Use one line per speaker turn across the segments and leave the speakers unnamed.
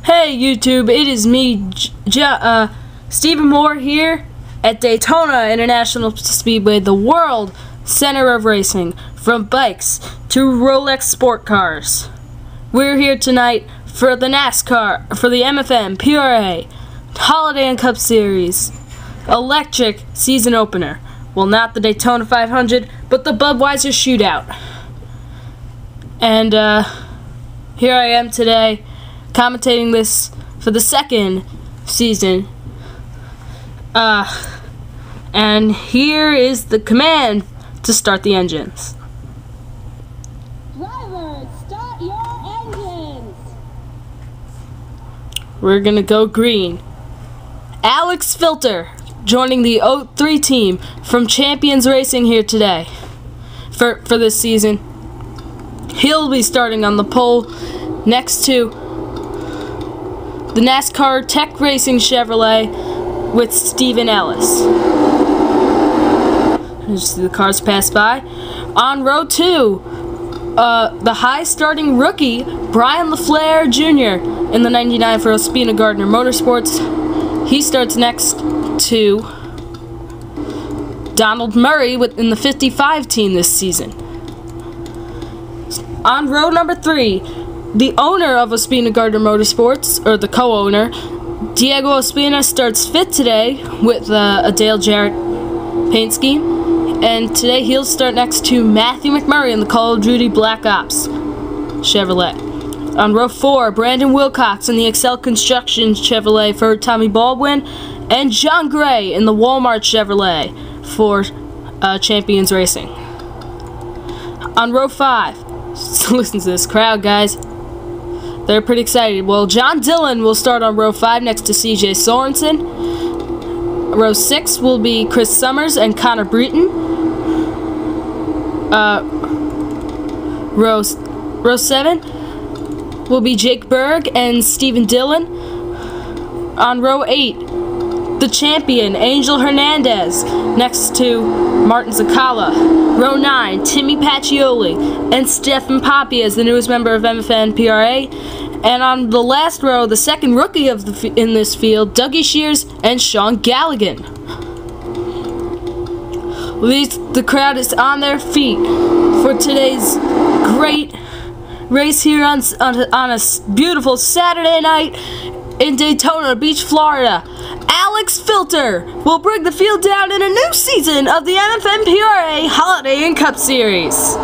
Hey YouTube, it is me, Stephen Moore here at Daytona International Speedway, the world center of racing, from bikes to Rolex sport cars. We're here tonight for the NASCAR, for the MFNPRA Holiday and Cup Series electric season opener. Well, not the Daytona 500, but the Budweiser Shootout. And here I am today, commentating this for the second season. And here is the command to start the engines.
Drivers, start your engines.
We're gonna go green. Alex Filter joining the 03 team from Champions Racing here today for this season. He'll be starting on the pole next to the NASCAR Tech Racing Chevrolet with Steven Ellis. Just see the cars pass by. On row 2, the high starting rookie Bryon LaFlair Jr. in the 99 for Ospina Gardner Motorsports. He starts next to Donald Murray in the 55 team this season. On row number 3, the owner of Ospina Gardner Motorsports, or the co-owner, Diego Ospina, starts 5th today with a Dale Jarrett paint scheme. And today he'll start next to Matthew McMurray in the Call of Duty Black Ops Chevrolet. On row 4, Brandon Wilcox in the Excel Construction Chevrolet for Tommy Baldwin, and John Gray in the Walmart Chevrolet for Champions Racing. On row 5, listen to this crowd, guys. They're pretty excited. Well, John Dillon will start on row 5 next to CJ Sorenson. Row 6 will be Chris Summers and Connor Breton. Row 7 will be Jake Berg and Steven Dillon. On row 8, the champion, Angel Hernandez, next to Martin Czekala. Row 9, Timmy Pacchioli and Stefen Papiez, the newest member of MFNPRA. And on the last row, the second rookie in this field, Dougie Shears and Shaun Gallighan. The crowd is on their feet for today's great race here on a beautiful Saturday night in Daytona Beach, Florida. Alex Filter will bring the field down in a new season of the MFNPRA Holiday and Cup Series.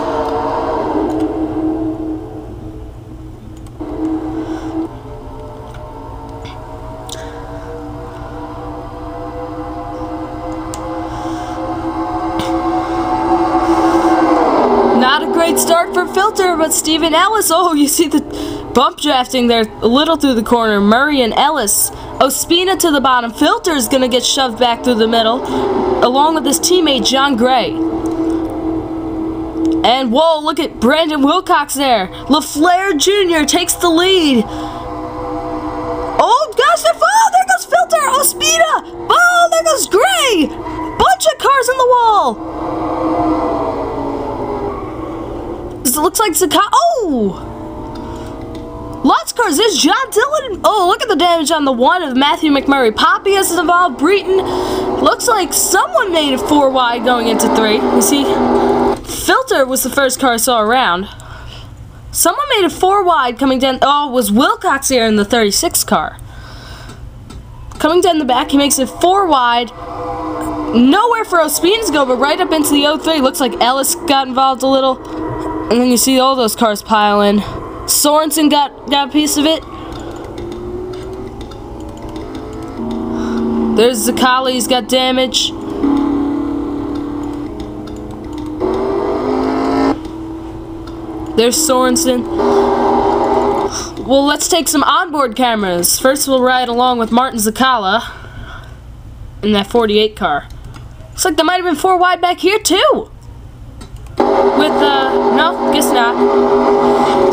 Not a great start for Filter, but Steven Ellis, oh, you see the bump drafting there a little through the corner. Murray and Ellis. Ospina to the bottom. Filter is going to get shoved back through the middle, along with his teammate John Gray. And whoa, look at Brandon Wilcox there. LaFlair Jr. takes the lead. Oh gosh, there goes Filter. Ospina. Oh, there goes Gray. Bunch of cars in the wall. It looks like Czekala. Oh! Lots of cars. There's John Dillon. Oh, look at the damage on the 1 of Matthew McMurray. Papiez is involved. Breton. Looks like someone made it 4 wide going into 3. You see, Filter was the first car I saw around. Someone made it 4 wide coming down. Oh, it was Wilcox here in the 36 car. Coming down the back, he makes it 4 wide. Nowhere for Ospina to go, but right up into the 03. Looks like Ellis got involved a little. And then you see all those cars pile in. Sorenson got a piece of it. There's Czekala, he's got damage. There's Sorenson. Well, let's take some onboard cameras. First we'll ride along with Martin Czekala in that 48 car. Looks like there might have been 4 wide back here too. No, guess not.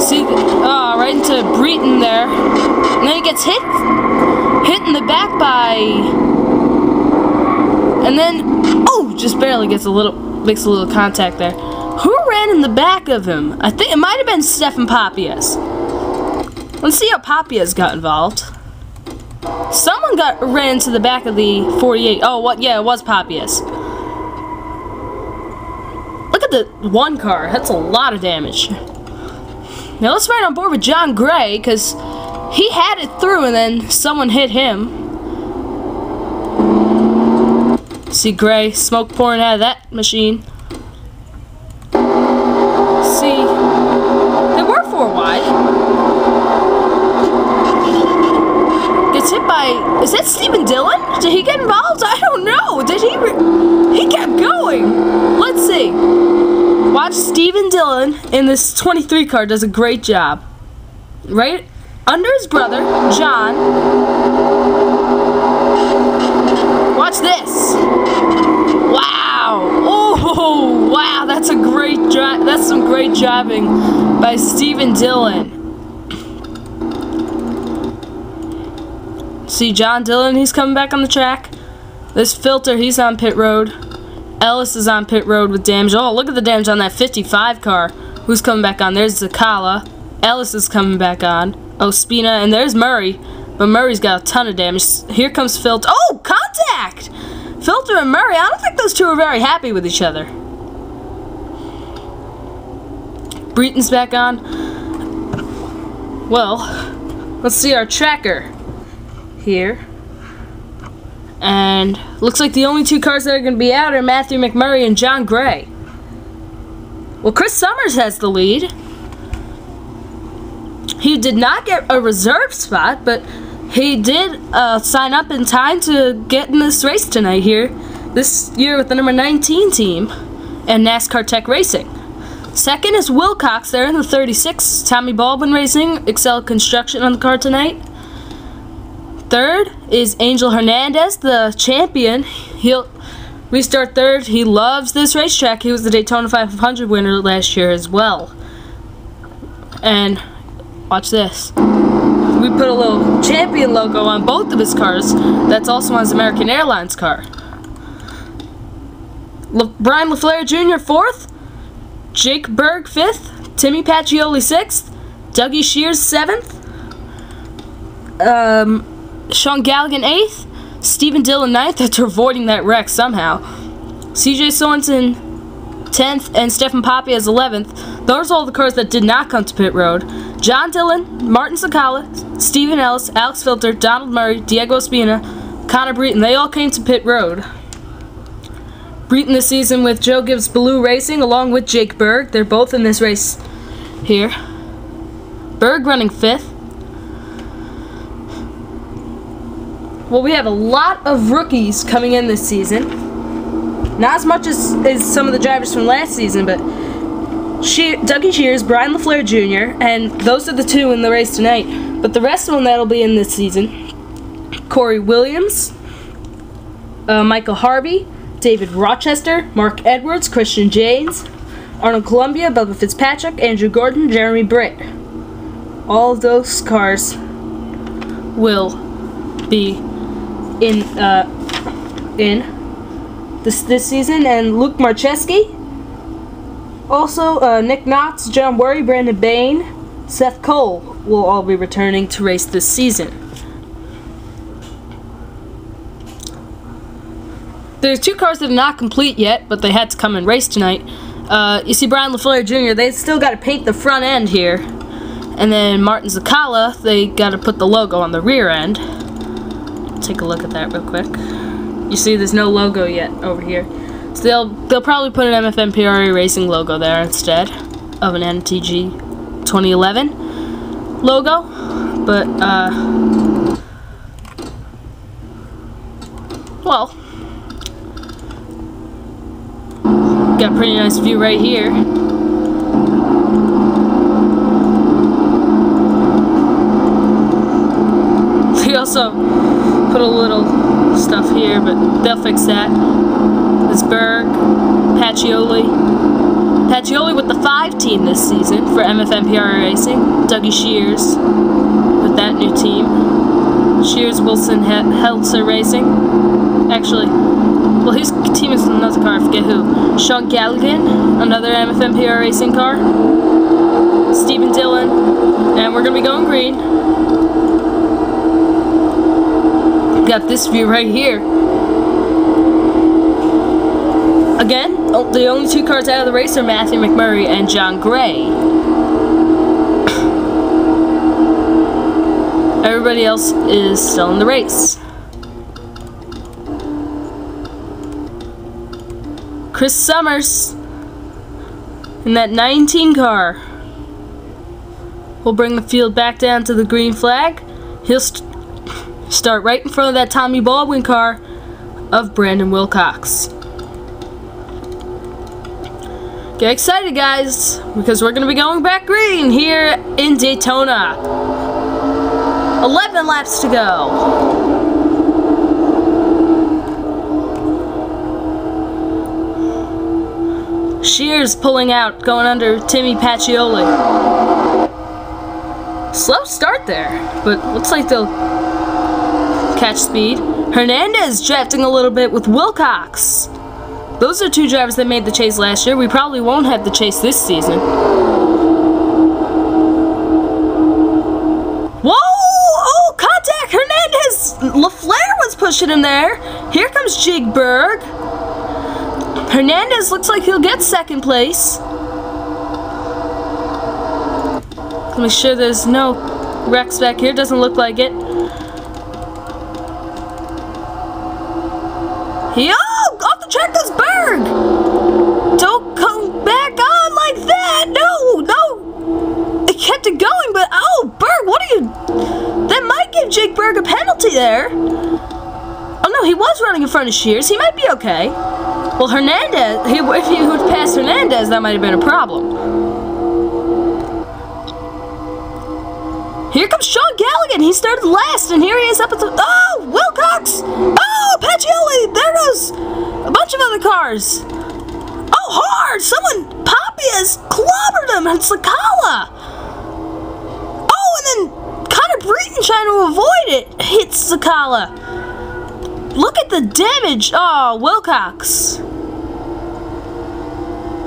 See, right into Breton there. And then he gets hit in the back by, and then, oh, just barely makes a little contact there. Who ran in the back of him? I think it might have been Stefen Papiez. Let's see how Papiez got involved. Someone ran into the back of the 48. Oh, what? Yeah, it was Papiez. Look at the one car. That's a lot of damage. Now let's ride on board with John Gray, because he had it through and then someone hit him. See Gray, smoke pouring out of that machine. See, they were 4 wide. Gets hit by, is that Steven Dillon? Did he get involved? I don't know. Did he kept going. Let's see. Watch Steven Dillon in this 23 car does a great job. Right under his brother, John. Watch this. Wow. Oh, wow. That's a great drive. That's some great driving by Steven Dillon. See John Dillon, he's coming back on the track. This Filter, he's on pit road. Ellis is on pit road with damage. Oh, look at the damage on that 55 car. Who's coming back on? There's Czekala. Ellis is coming back on. Ospina, and there's Murray. But Murray's got a ton of damage. Here comes Filter. Oh, contact! Filter and Murray, I don't think those two are very happy with each other. Breton's back on. Well, let's see our tracker here. And looks like the only 2 cars that are going to be out are Matthew McMurray and John Gray. Well, Chris Summers has the lead. He did not get a reserve spot, but he did sign up in time to get in this race tonight here, this year with the number 19 team and NASCAR Tech Racing. Second is Wilcox there in the 36. Tommy Baldwin Racing, Excel Construction on the car tonight. Third is Angel Hernandez, the champion. He'll restart third. He loves this racetrack. He was the Daytona 500 winner last year as well. And watch this. We put a little champion logo on both of his cars. That's also on his American Airlines car. Bryon LaFlair Jr. 4th. Jake Berg 5th. Timmy Pacchioli 6th. Dougie Shears 7th. Shaun Gallighan 8th, Steven Dillon 9th, after avoiding that wreck somehow. CJ Sorenson 10th, and Stefen Papiez 11th. Those are all the cars that did not come to pit road. John Dillon, Martin Czekala, Steven Ellis, Alex Filter, Donald Murray, Diego Ospina, Connor Breton, they all came to pit road. Breton this season with Joe Gibbs Blue Racing along with Jake Berg. They're both in this race here. Berg running 5th. Well, we have a lot of rookies coming in this season. Not as much as some of the drivers from last season, but Dougie Shears, Bryon LaFlair Jr., and those are the 2 in the race tonight. But the rest of them that'll be in this season: Corey Williams, Michael Harvey, David Rochester, Mark Edwards, Christian James, Arnold Columbia, Bubba Fitzpatrick, Andrew Gordon, Jeremy Britt. All of those cars will be in this season, and Luke Marcheski, also Nick Knotts, John Worry, Brandon Bain, Seth Cole will all be returning to race this season. There's 2 cars that are not complete yet, but they had to come and race tonight. You see Bryon LaFlair Jr., they still got to paint the front end here, and then Martin Czekala, they got to put the logo on the rear end. Take a look at that real quick. You see there's no logo yet over here. So they'll probably put an MFNPRA Racing logo there instead of an NTG 2011 logo. But well, got a pretty nice view right here. We also put a little stuff here, but they'll fix that. This Berg, Pacchioli with the 5 team this season for MFNPRA Racing. Dougie Shears with that new team. Shears, Wilson, Heltzer Racing. Actually, well, his team is another car, I forget who. Shaun Gallighan, another MFNPRA racing car. Steven Dillon, and we're going to be going green. Got this view right here. Again, the only two cars out of the race are Matthew McMurray and John Gray. Everybody else is still in the race. Chris Summers in that 19 car will bring the field back down to the green flag. He'll start right in front of that Tommy Baldwin car of Brandon Wilcox. Get excited, guys, because we're going to be going back green here in Daytona. 11 laps to go. Shears pulling out, going under Timmy Pacchioli. Slow start there, but looks like they'll catch speed. Hernandez drafting a little bit with Wilcox. Those are two drivers that made the chase last year. We probably won't have the chase this season. Whoa! Oh, contact! Hernandez! LaFlair was pushing him there. Here comes Jake Berg. Hernandez looks like he'll get second place. Let me make sure there's no wrecks back here. Doesn't look like it. Off the track goes Berg! Don't come back on like that! No! It kept it going, but oh, Berg, what are you... That might give Jake Berg a penalty there. Oh no, he was running in front of Shears. He might be okay. Well, Hernandez, if he would pass Hernandez, that might have been a problem. Here comes Shaun Gallighan. He started last, and here he is up at the... Oh, Wilcox! Oh, Pacchioli! There goes a bunch of other cars. Oh, hard! Someone, Papiez, clobbered him, and Czekala. Oh, and then Connor Breton trying to avoid it hits Czekala. Look at the damage. Oh, Wilcox.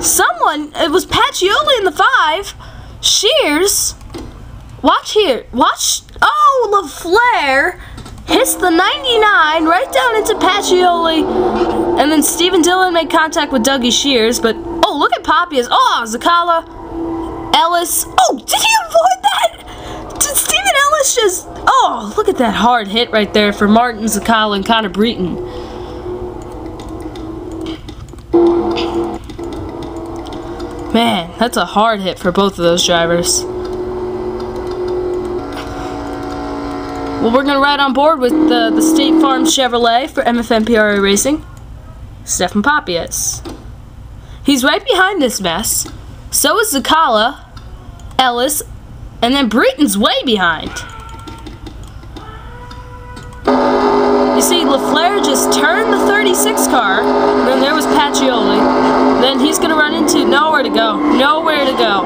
Someone, it was Pacchioli in the 5. Shears. Watch here. Watch. Oh, LaFlair hits the 99 right down into Pacchioli. And then Steven Dillon made contact with Dougie Shears. But, oh, look at Papiez. Oh, Czekala. Ellis. Oh, did he avoid that? Did Steven Ellis just... Oh, look at that hard hit right there for Martin Czekala and Connor Breton. Man, that's a hard hit for both of those drivers. Well, we're going to ride on board with the State Farm Chevrolet for MFNPRA Racing, Stefen Papiez. He's right behind this mess. So is Czekala, Ellis, and then Breton's way behind. You see, LaFlair just turned the 36 car, and then there was Pacchioli. Then he's going to run into nowhere to go. Nowhere to go.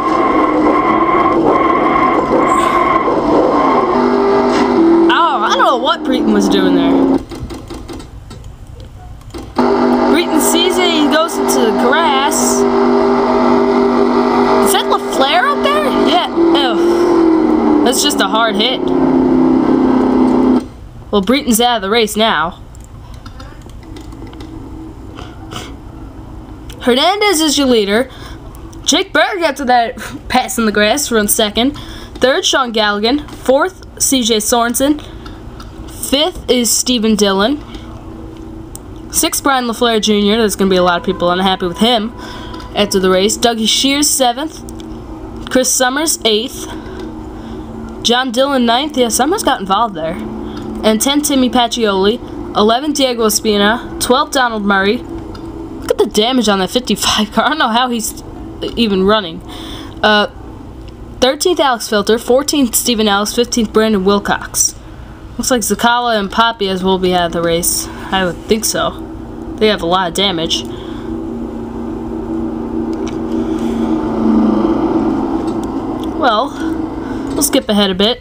I don't know what Breton was doing there. Breton sees it, he goes into the grass. Is that LaFlair up there? Yeah. Ugh. That's just a hard hit. Well, Breton's out of the race now. Hernandez is your leader. Jake Berg, after that pass in the grass, runs second. Third, Shaun Gallighan. Fourth, CJ Sorenson. Fifth is Steven Dillon. Sixth, Bryon LaFlair Jr. There's going to be a lot of people unhappy with him after the race. Dougie Shears, 7th. Chris Summers, 8th. John Dillon, 9th. Yeah, Summers got involved there. And 10th, Timmy Pacchioli. 11th, Diego Ospina. 12th, Donald Murray. Look at the damage on that 55 car. I don't know how he's even running. 13th, Alex Filter. 14th, Steven Ellis. 15th, Brandon Wilcox. Looks like Czekala and Papiez will be out of the race. I would think so. They have a lot of damage. Well, we'll skip ahead a bit.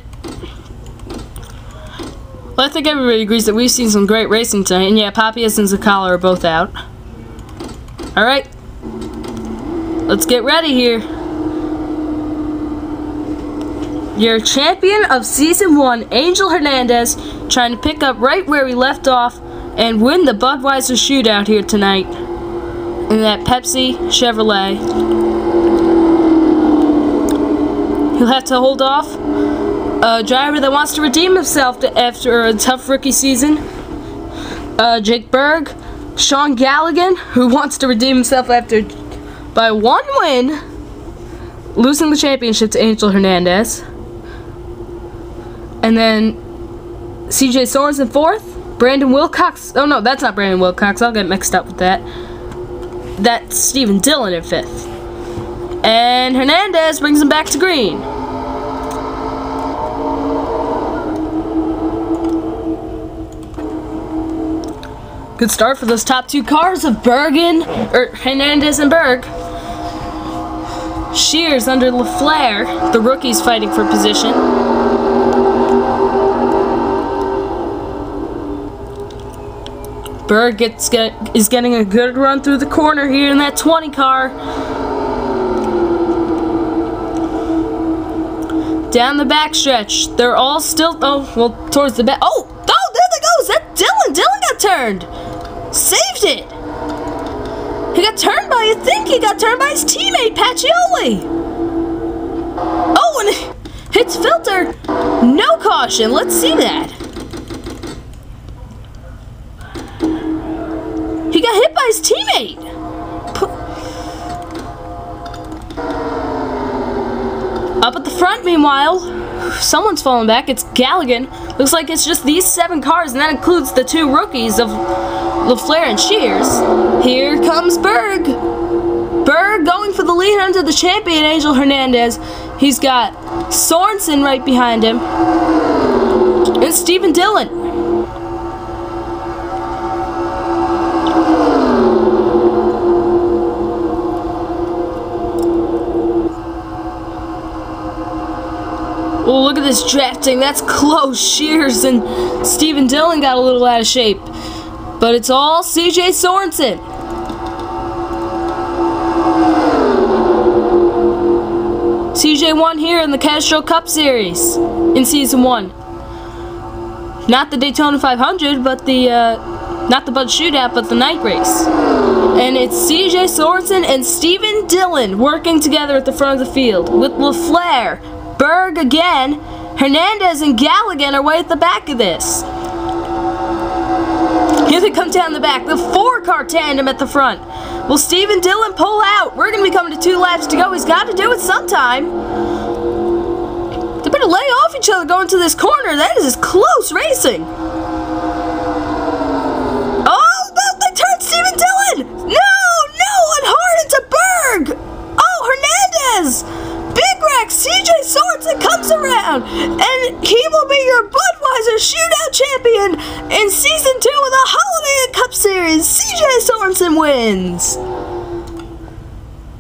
Well, I think everybody agrees that we've seen some great racing tonight. And yeah, Papiez and Czekala are both out. Alright. Let's get ready here. Your champion of Season 1, Angel Hernandez, trying to pick up right where we left off and win the Budweiser Shootout here tonight in that Pepsi Chevrolet. He'll have to hold off a driver that wants to redeem himself after a tough rookie season. Jake Berg, Shaun Gallighan, who wants to redeem himself by one win, losing the championship to Angel Hernandez. And then CJ Sorenson 4th, Brandon Wilcox. Oh no, that's not Brandon Wilcox. I'll get mixed up with that. That's Steven Dillon in 5th. And Hernandez brings him back to green. Good start for those top 2 cars of Hernandez and Berg. Shears under LaFlair, the rookies fighting for position. Berg is getting a good run through the corner here in that 20 car. Down the backstretch, they're all still towards the back. Oh, there they go. Is that Dillon? Dillon got turned. Saved it. He got turned by, I think he got turned by his teammate Pacchioli. Oh, and it hits filter. No caution. Let's see that. He got hit by his teammate. Up at the front, meanwhile, someone's falling back. It's Gallighan. Looks like it's just these 7 cars, and that includes the 2 rookies of LaFlair and Shears. Here comes Berg. Berg going for the lead under the champion, Angel Hernandez. He's got Sorenson right behind him. And Steven Dillon. Oh, look at this drafting. That's close. Shears and Steven Dillon got a little out of shape. But it's all CJ Sorenson. CJ won here in the Castro Cup Series in Season 1. Not the Daytona 500, but not the Bud Shootout, but the night race. And it's CJ Sorenson and Steven Dillon working together at the front of the field with LaFlair, Berg again. Hernandez and Gallighan are way at the back of this. Here they come down the back. The 4-car tandem at the front. Will Steven Dillon pull out? We're going to be coming to 2 laps to go. He's got to do it sometime. They better lay off each other going to this corner. That is close racing. Oh, they turned Steven Dillon. No, and hard into Berg. Oh, Hernandez. Big wreck. CJ Sorenson comes around, and he will be your Budweiser Shootout champion in Season 2 of the Holiday Cup Series. CJ Sorenson wins.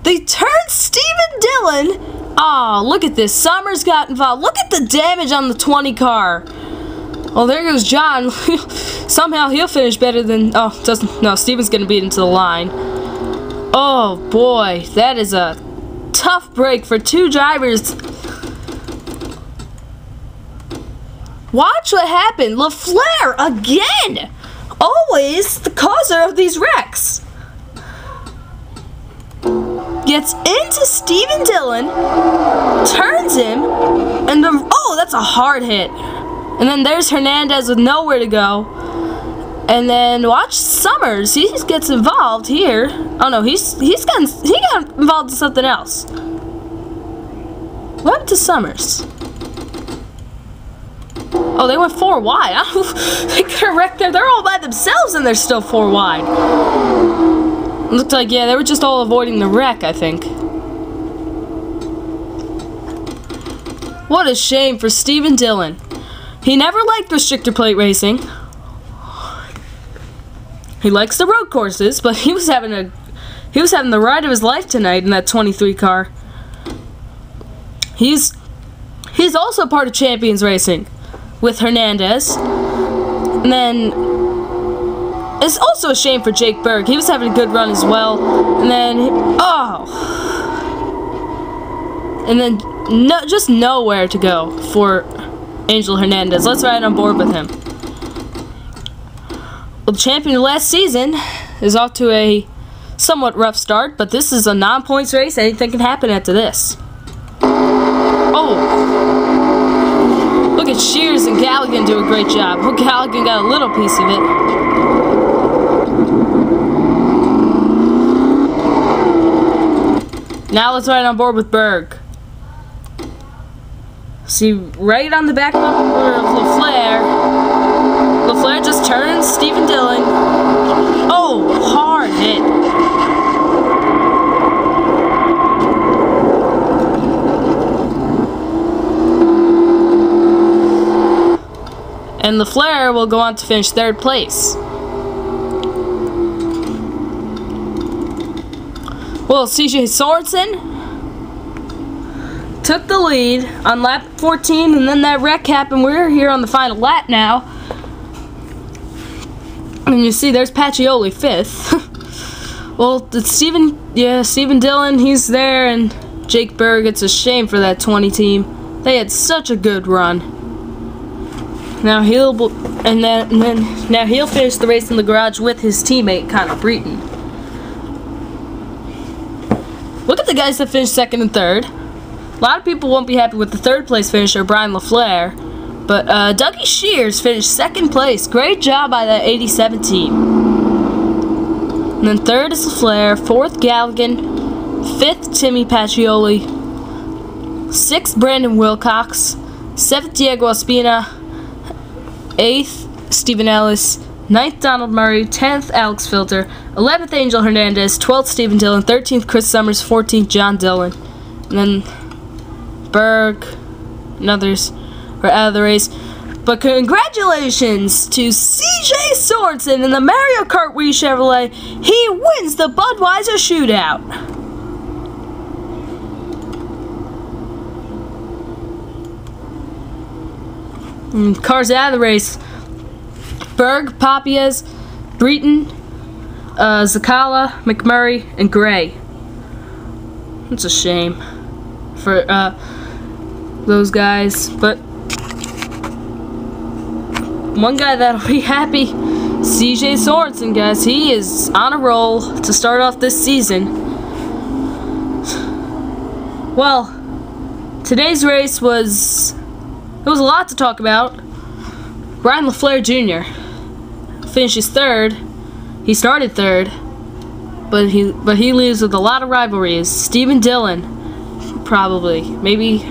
They turned Steven Dillon. Oh, look at this. Summers got involved. Look at the damage on the 20 car. Oh, there goes John. Somehow he'll finish better than... Oh, doesn't... No, Steven's going to beat him to the line. Oh, boy. That is a tough break for 2 drivers. Watch what happened. LaFlair again. Always the causer of these wrecks. Gets into Steven Dillon, turns him, and oh, that's a hard hit. And then there's Hernandez with nowhere to go. And then watch Summers. He gets involved here. Oh no, he got involved in something else. What happened to Summers? Oh, they went 4 wide. They could have wrecked there. They're all by themselves and they're still 4 wide. Looked like, yeah, they were just all avoiding the wreck, I think. What a shame for Steven Dillon. He never liked restrictor plate racing. He likes the road courses, but he was having the ride of his life tonight in that 23 car. He's also part of Champions Racing with Hernandez. And then it's also a shame for Jake Berg. He was having a good run as well. And then, just nowhere to go for Angel Hernandez. Let's ride on board with him. Well, the champion of last season is off to a somewhat rough start, but this is a non-points race. Anything can happen after this. Oh! Look at Shears and Gallighan do a great job. Oh, Gallighan got a little piece of it. Now let's ride on board with Berg. See, right on the back bumper of LaFlair. LaFlair just turns Steven Dillon. Oh, hard hit. And LaFlair will go on to finish 3rd place. Well, CJ Sorenson took the lead on lap 14, and then that wreck happened. We're here on the final lap now. And you see, there's Pacchioli 5th. Well, it's Steven Dillon, he's there, and Jake Berg. It's a shame for that 20 team. They had such a good run. Now he'll finish the race in the garage with his teammate Connor Breton. Look at the guys that finished 2nd and 3rd. A lot of people won't be happy with the 3rd place finisher, Bryon LaFlair. But Dougie Shears finished 2nd place. Great job by that 87 team. And then 3rd is LaFlair, 4th Gallighan, 5th Timmy Pacchioli, 6th Brandon Wilcox, 7th Diego Ospina, 8th Steven Ellis, 9th Donald Murray, 10th Alex Filter, 11th Angel Hernandez, 12th Steven Dillon, 13th Chris Summers, 14th John Dillon. And then Berg and others are out of the race. But congratulations to CJ Sorenson in the Mario Kart Wii Chevrolet. He wins the Budweiser Shootout. And cars out of the race. Berg, Papiez, Breton, Czekala, McMurray, and Gray. It's a shame for those guys, but one guy that'll be happy, CJ Sorenson, guys. He is on a roll to start off this season. Well, today's race was a lot to talk about. Bryon LaFlair Jr. finishes 3rd. He started 3rd, but he leaves with a lot of rivalries. Steven Dillon, probably, maybe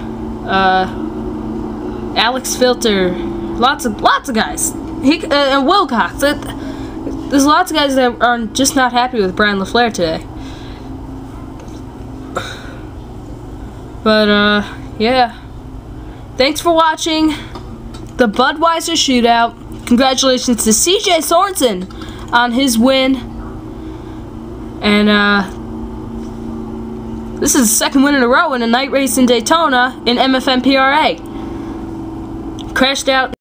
Alex Filter, lots of guys. And Wilcox. There's lots of guys that are just not happy with Bryon LaFlair today. But yeah. Thanks for watching the Budweiser Shootout. Congratulations to CJ Sorenson on his win. And this is the 2nd win in a row in a night race in Daytona in MFNPRA. Crashed out